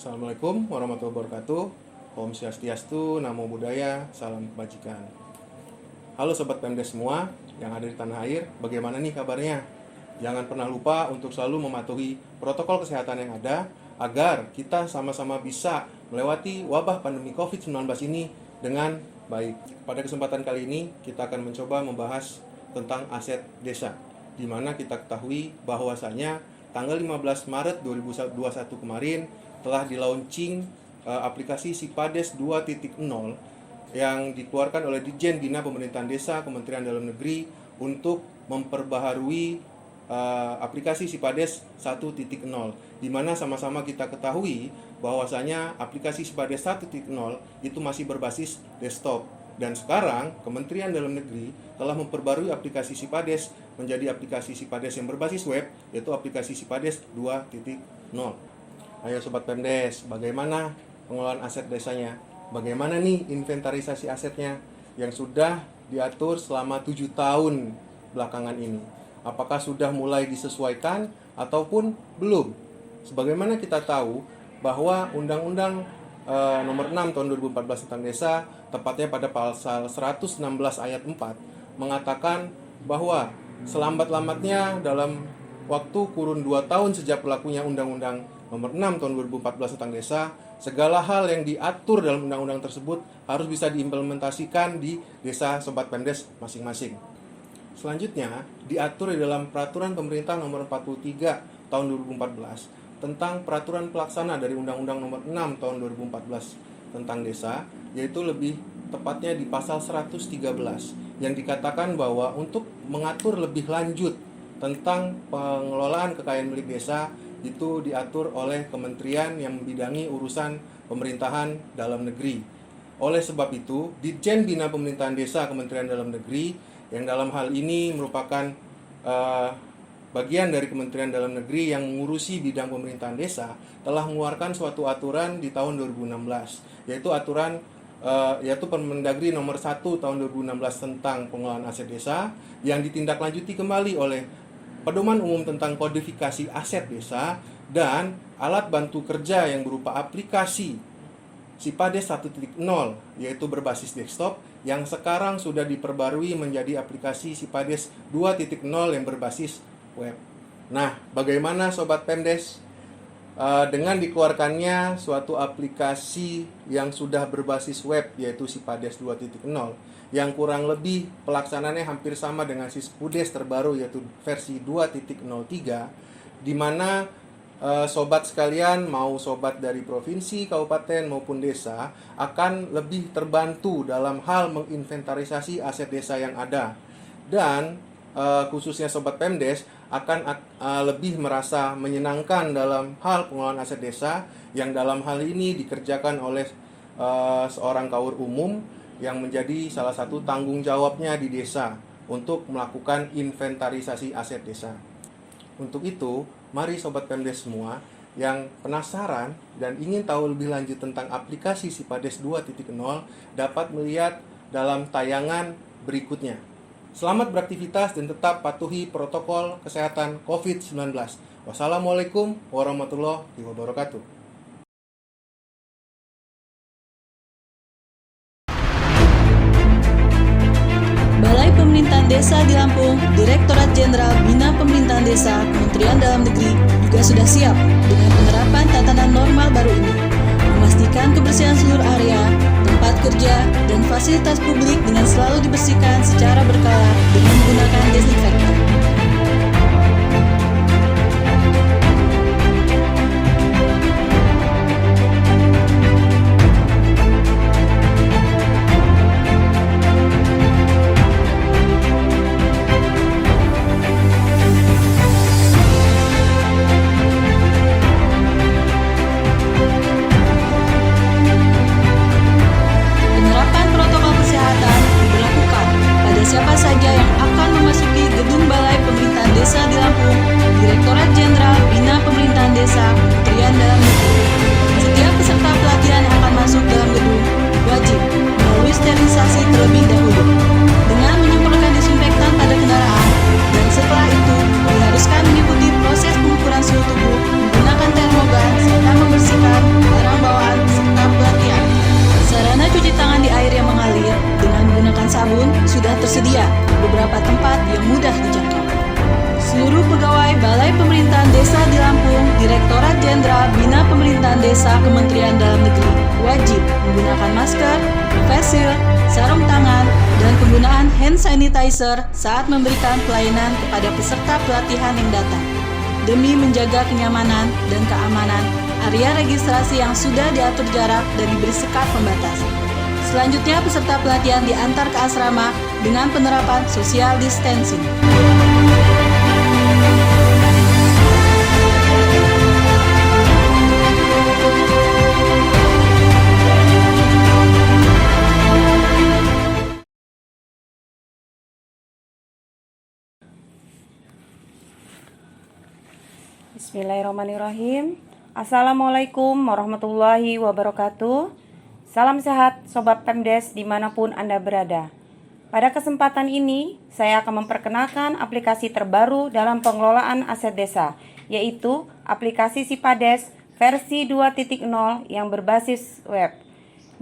Assalamualaikum warahmatullahi wabarakatuh. Om Swastiastu, Namo Buddhaya, salam kebajikan. Halo Sobat Pemdes semua yang ada di tanah air, bagaimana nih kabarnya? Jangan pernah lupa untuk selalu mematuhi protokol kesehatan yang ada agar kita sama-sama bisa melewati wabah pandemi COVID-19 ini dengan baik. Pada kesempatan kali ini kita akan mencoba membahas tentang aset desa, di mana kita ketahui bahwasanya tanggal 15 Maret 2021 kemarin telah di-launching aplikasi Sipades 2.0 yang dikeluarkan oleh Ditjen Bina Pemerintahan Desa Kementerian Dalam Negeri untuk memperbaharui aplikasi Sipades 1.0, di mana sama-sama kita ketahui bahwasanya aplikasi Sipades 1.0 itu masih berbasis desktop. Dan sekarang Kementerian Dalam Negeri telah memperbarui aplikasi Sipades menjadi aplikasi Sipades yang berbasis web, yaitu aplikasi Sipades 2.0. Ayo Sobat Pemdes, bagaimana pengelolaan aset desanya? Bagaimana nih inventarisasi asetnya yang sudah diatur selama 7 tahun belakangan ini? Apakah sudah mulai disesuaikan ataupun belum? Sebagaimana kita tahu bahwa Undang-Undang Nomor 6 Tahun 2014 tentang Desa, tepatnya pada pasal 116 ayat 4, mengatakan bahwa selambat-lambatnya dalam waktu kurun 2 tahun sejak berlakunya Undang-Undang Nomor 6 Tahun 2014 tentang Desa, segala hal yang diatur dalam undang-undang tersebut harus bisa diimplementasikan di desa Sobat Pemdes masing-masing. Selanjutnya, diatur di dalam Peraturan Pemerintah Nomor 43 Tahun 2014 tentang peraturan pelaksana dari Undang-Undang Nomor 6 Tahun 2014 tentang Desa, yaitu lebih tepatnya di pasal 113 yang dikatakan bahwa untuk mengatur lebih lanjut tentang pengelolaan kekayaan milik desa itu diatur oleh kementerian yang membidangi urusan pemerintahan dalam negeri. Oleh sebab itu, Ditjen Bina Pemerintahan Desa Kementerian Dalam Negeri yang dalam hal ini merupakan bagian dari Kementerian Dalam Negeri yang mengurusi bidang pemerintahan desa telah mengeluarkan suatu aturan di tahun 2016, yaitu Permendagri Nomor 1 Tahun 2016 tentang pengelolaan aset desa yang ditindaklanjuti kembali oleh Pedoman Umum tentang Kodifikasi Aset Desa dan alat bantu kerja yang berupa aplikasi Sipades 1.0, yaitu berbasis desktop, yang sekarang sudah diperbarui menjadi aplikasi Sipades 2.0 yang berbasis web. Nah, bagaimana Sobat Pemdes? Dengan dikeluarkannya suatu aplikasi yang sudah berbasis web, yaitu Sipades 2.0, yang kurang lebih pelaksanaannya hampir sama dengan Sispudes terbaru, yaitu versi 2.03, di mana sobat sekalian, mau sobat dari provinsi, kabupaten maupun desa, akan lebih terbantu dalam hal menginventarisasi aset desa yang ada. Dan khususnya Sobat Pemdes akan lebih merasa menyenangkan dalam hal pengelolaan aset desa yang dalam hal ini dikerjakan oleh seorang kaur umum yang menjadi salah satu tanggung jawabnya di desa untuk melakukan inventarisasi aset desa. Untuk itu, mari Sobat Pemdes semua yang penasaran dan ingin tahu lebih lanjut tentang aplikasi Sipades 2.0 dapat melihat dalam tayangan berikutnya. Selamat beraktivitas dan tetap patuhi protokol kesehatan COVID-19. Wassalamualaikum warahmatullahi wabarakatuh. Balai Pemerintahan Desa di Lampung, Direktorat Jenderal Bina Pemerintahan Desa, Kementerian Dalam Negeri juga sudah siap dengan penerapan tatanan normal baru ini, memastikan kebersihan seluruh area, tempat kerja, dan fasilitas publik dengan selalu dibersihkan secara berkala dengan menggunakan desinfektan. Penerapan protokol kesehatan diberlakukan sudah tersedia di beberapa tempat yang mudah dijangkau. Seluruh pegawai Balai Pemerintahan Desa di Lampung, Direktorat Jenderal Bina Pemerintahan Desa Kementerian Dalam Negeri wajib menggunakan masker, face shield, sarung tangan, dan penggunaan hand sanitizer saat memberikan pelayanan kepada peserta pelatihan yang datang, demi menjaga kenyamanan dan keamanan area registrasi yang sudah diatur jarak dan diberi sekat pembatas. Selanjutnya, peserta pelatihan diantar ke asrama dengan penerapan social distancing. Bismillahirrahmanirrahim. Assalamualaikum warahmatullahi wabarakatuh. Salam sehat Sobat Pemdes dimanapun Anda berada. Pada kesempatan ini, saya akan memperkenalkan aplikasi terbaru dalam pengelolaan aset desa, yaitu aplikasi Sipades versi 2.0 yang berbasis web.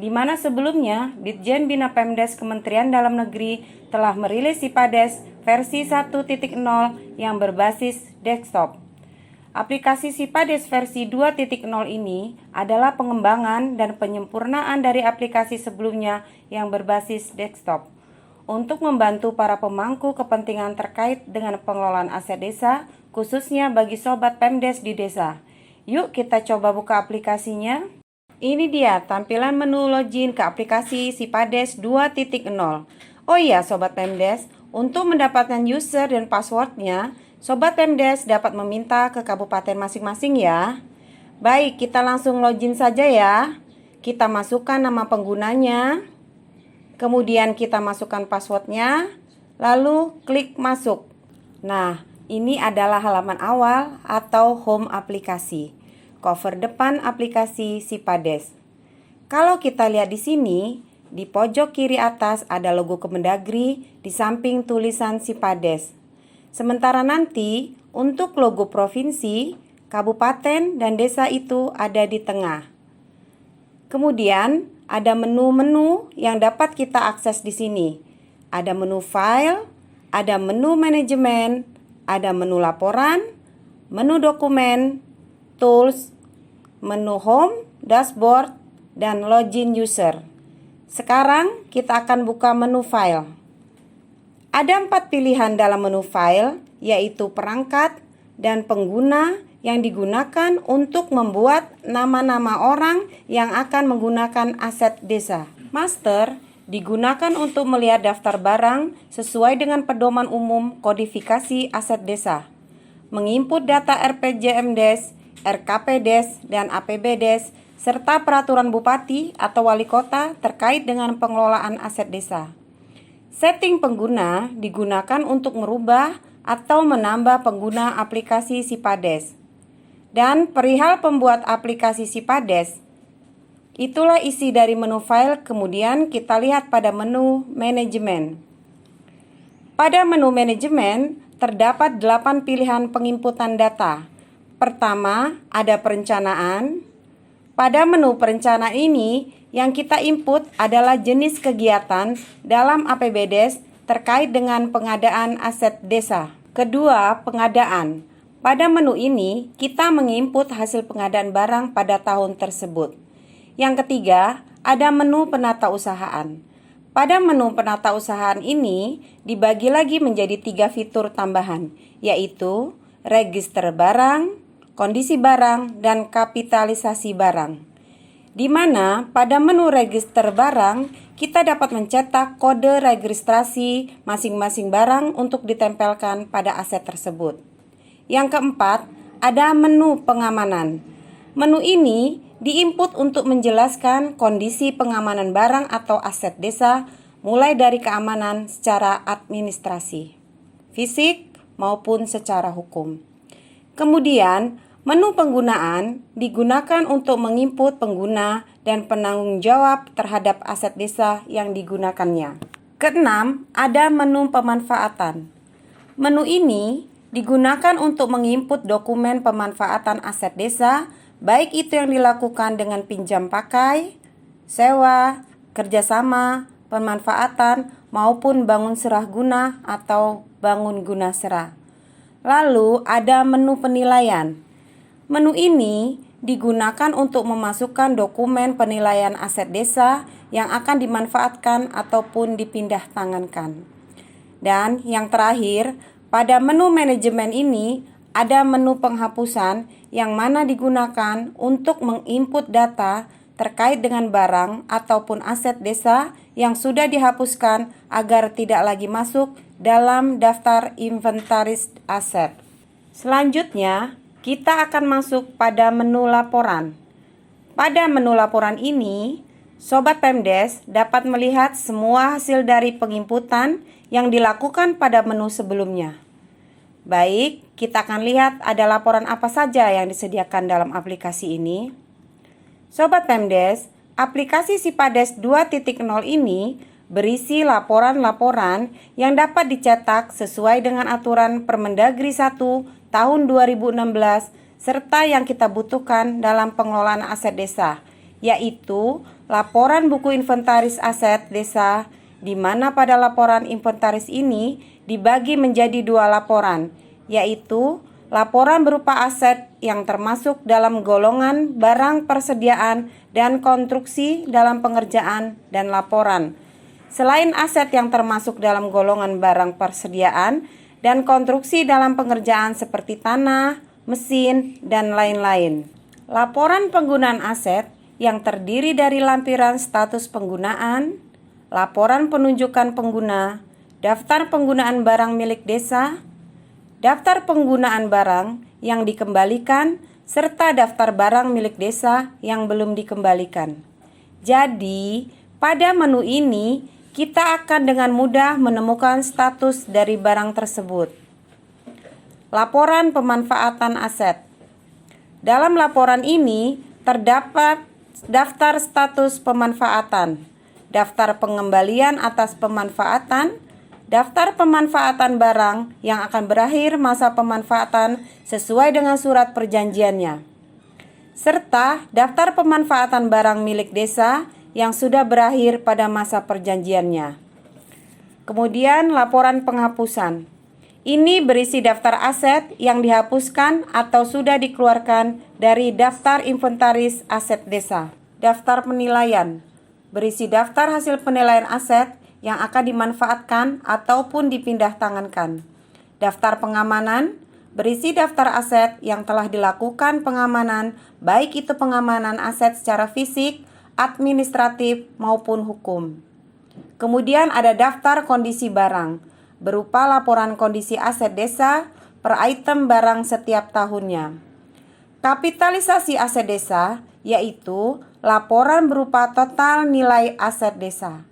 Di mana sebelumnya Ditjen Bina Pemdes Kementerian Dalam Negeri telah merilis Sipades versi 1.0 yang berbasis desktop. Aplikasi Sipades versi 2.0 ini adalah pengembangan dan penyempurnaan dari aplikasi sebelumnya yang berbasis desktop untuk membantu para pemangku kepentingan terkait dengan pengelolaan aset desa, khususnya bagi Sobat Pemdes di desa. Yuk kita coba buka aplikasinya. Ini dia tampilan menu login ke aplikasi Sipades 2.0. Oh iya Sobat Pemdes, untuk mendapatkan user dan passwordnya, Sobat Pemdes dapat meminta ke kabupaten masing-masing ya. Baik, kita langsung login saja ya. Kita masukkan nama penggunanya, kemudian kita masukkan passwordnya, lalu klik masuk. Nah, ini adalah halaman awal atau home aplikasi, cover depan aplikasi Sipades. Kalau kita lihat di sini, di pojok kiri atas ada logo Kemendagri, di samping tulisan Sipades. Sementara nanti untuk logo provinsi, kabupaten, dan desa itu ada di tengah. Kemudian ada menu-menu yang dapat kita akses di sini. Ada menu file, ada menu manajemen, ada menu laporan, menu dokumen, tools, menu home, dashboard, dan login user. Sekarang kita akan buka menu file. Ada 4 pilihan dalam menu file, yaitu perangkat dan pengguna yang digunakan untuk membuat nama-nama orang yang akan menggunakan aset desa. Master digunakan untuk melihat daftar barang sesuai dengan pedoman umum kodifikasi aset desa, menginput data RPJMdes, RKPdes, dan APBdes, serta peraturan bupati atau wali kota terkait dengan pengelolaan aset desa. Setting pengguna digunakan untuk merubah atau menambah pengguna aplikasi Sipades. Dan perihal pembuat aplikasi Sipades, itulah isi dari menu file. Kemudian kita lihat pada menu manajemen. Pada menu manajemen terdapat 8 pilihan penginputan data. Pertama, ada perencanaan. Pada menu perencanaan ini, yang kita input adalah jenis kegiatan dalam APBdes terkait dengan pengadaan aset desa. Kedua, pengadaan. Pada menu ini, kita menginput hasil pengadaan barang pada tahun tersebut. Yang ketiga, ada menu penatausahaan. Pada menu penatausahaan ini, dibagi lagi menjadi 3 fitur tambahan, yaitu register barang, kondisi barang, dan kapitalisasi barang. Di mana pada menu register barang, kita dapat mencetak kode registrasi masing-masing barang untuk ditempelkan pada aset tersebut. Yang keempat, ada menu pengamanan. Menu ini diinput untuk menjelaskan kondisi pengamanan barang atau aset desa, mulai dari keamanan secara administrasi, fisik maupun secara hukum. Kemudian, menu penggunaan digunakan untuk menginput pengguna dan penanggung jawab terhadap aset desa yang digunakannya. Keenam, ada menu pemanfaatan. Menu ini digunakan untuk menginput dokumen pemanfaatan aset desa, baik itu yang dilakukan dengan pinjam pakai, sewa, kerjasama, pemanfaatan, maupun bangun serah guna atau bangun guna serah. Lalu ada menu penilaian. Menu ini digunakan untuk memasukkan dokumen penilaian aset desa yang akan dimanfaatkan ataupun dipindah tangankan. Dan yang terakhir, pada menu manajemen ini ada menu penghapusan yang mana digunakan untuk menginput data terkait dengan barang ataupun aset desa yang sudah dihapuskan agar tidak lagi masuk dalam daftar inventaris aset. Selanjutnya, kita akan masuk pada menu laporan. Pada menu laporan ini, Sobat Pemdes dapat melihat semua hasil dari penginputan yang dilakukan pada menu sebelumnya. Baik, kita akan lihat ada laporan apa saja yang disediakan dalam aplikasi ini. Sobat Pemdes, aplikasi Sipades 2.0 ini berisi laporan-laporan yang dapat dicetak sesuai dengan aturan Permendagri 1 tahun 2016 serta yang kita butuhkan dalam pengelolaan aset desa, yaitu laporan buku inventaris aset desa, di mana pada laporan inventaris ini dibagi menjadi 2 laporan, yaitu laporan berupa aset yang termasuk dalam golongan barang persediaan dan konstruksi dalam pengerjaan dan laporan selain aset yang termasuk dalam golongan barang persediaan dan konstruksi dalam pengerjaan seperti tanah, mesin, dan lain-lain. Laporan penggunaan aset yang terdiri dari lampiran status penggunaan, laporan penunjukan pengguna, daftar penggunaan barang milik desa, daftar penggunaan barang yang dikembalikan, serta daftar barang milik desa yang belum dikembalikan. Jadi, pada menu ini kita akan dengan mudah menemukan status dari barang tersebut. Laporan pemanfaatan aset. Dalam laporan ini terdapat daftar status pemanfaatan, daftar pengembalian atas pemanfaatan, daftar pemanfaatan barang yang akan berakhir masa pemanfaatan sesuai dengan surat perjanjiannya, serta daftar pemanfaatan barang milik desa yang sudah berakhir pada masa perjanjiannya. Kemudian laporan penghapusan. Ini berisi daftar aset yang dihapuskan atau sudah dikeluarkan dari daftar inventaris aset desa. Daftar penilaian. Berisi daftar hasil penilaian aset yang akan dimanfaatkan ataupun dipindah tangankan. Daftar pengamanan berisi daftar aset yang telah dilakukan pengamanan, baik itu pengamanan aset secara fisik, administratif, maupun hukum. Kemudian ada daftar kondisi barang, berupa laporan kondisi aset desa per item barang setiap tahunnya. Kapitalisasi aset desa, yaitu laporan berupa total nilai aset desa.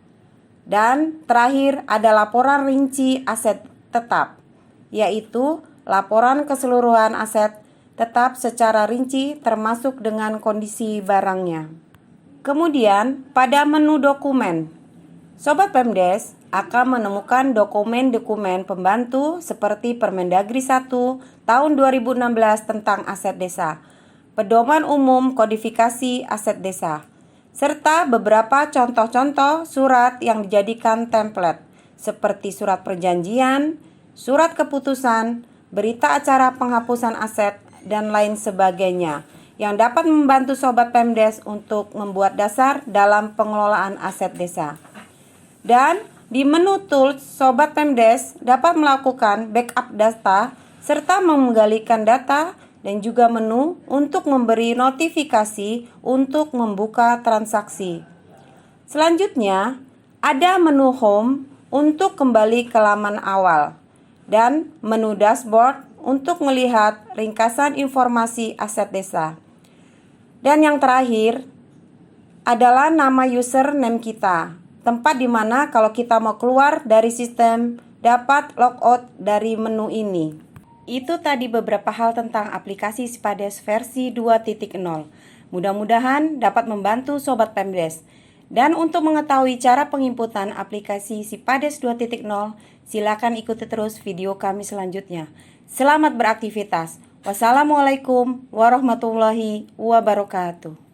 Dan terakhir ada laporan rinci aset tetap, yaitu laporan keseluruhan aset tetap secara rinci termasuk dengan kondisi barangnya. Kemudian pada menu dokumen, Sobat Pemdes akan menemukan dokumen-dokumen pembantu seperti Permendagri 1 tahun 2016 tentang aset desa, Pedoman Umum Kodifikasi Aset Desa, serta beberapa contoh-contoh surat yang dijadikan template seperti surat perjanjian, surat keputusan, berita acara penghapusan aset, dan lain sebagainya yang dapat membantu Sobat Pemdes untuk membuat dasar dalam pengelolaan aset desa. Dan di menu tools, Sobat Pemdes dapat melakukan backup data serta menggalikan data dan juga menu untuk memberi notifikasi untuk membuka transaksi. Selanjutnya, ada menu home untuk kembali ke laman awal dan menu dashboard untuk melihat ringkasan informasi aset desa. Dan yang terakhir adalah nama username kita, tempat di mana kalau kita mau keluar dari sistem dapat logout dari menu ini. Itu tadi beberapa hal tentang aplikasi Sipades versi 2.0. Mudah-mudahan dapat membantu Sobat Pemdes. Dan untuk mengetahui cara penginputan aplikasi Sipades 2.0, silakan ikuti terus video kami selanjutnya. Selamat beraktivitas. Wassalamualaikum warahmatullahi wabarakatuh.